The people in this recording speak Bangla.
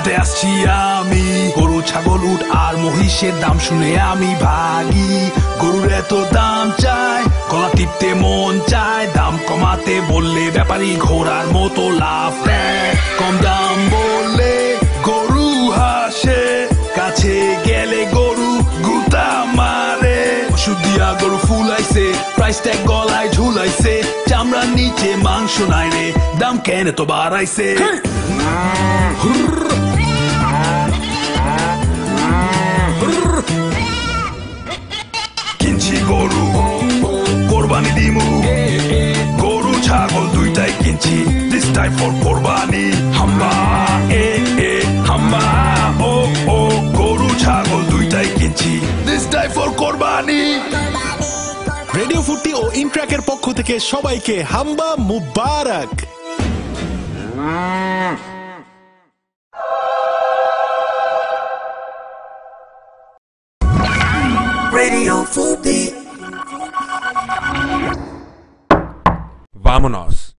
কিনতে আসছি আমি গরু ছাগল উট আর মহিষের দাম শুনে আমি ভাগি গরুর এত দাম চাই গলা টিপতে মন চায় দাম কমাতে বললে ব্যাপারী ঘোড়ার মতো লাফ দেয় কম দাম বললে গরু হাসে কাছে গেলে গরু গুতা মারে ওষুধ দিয়া গরু ফুলাইছে প্রাইস ট্যাগ গলায় ঝুলাইছে চামড়ার নিচে মাংস নাই রে দাম কেন তো বাড়াইছে কিনছি গরু কোরবানি দিমু গরু ছাগল দুইটাই কিনছি দিস টাইম ফর কোরবানি হাম্বা হাম্বা ও গরু ছাগল দুইটাই কিনছি দিস টাইম ফর কোরবানি। রেডিও ফুটি ও ইনট্র্যাকের পক্ষ থেকে সবাইকে হাম্বা মুবারক। Radio Futi. Vámonos.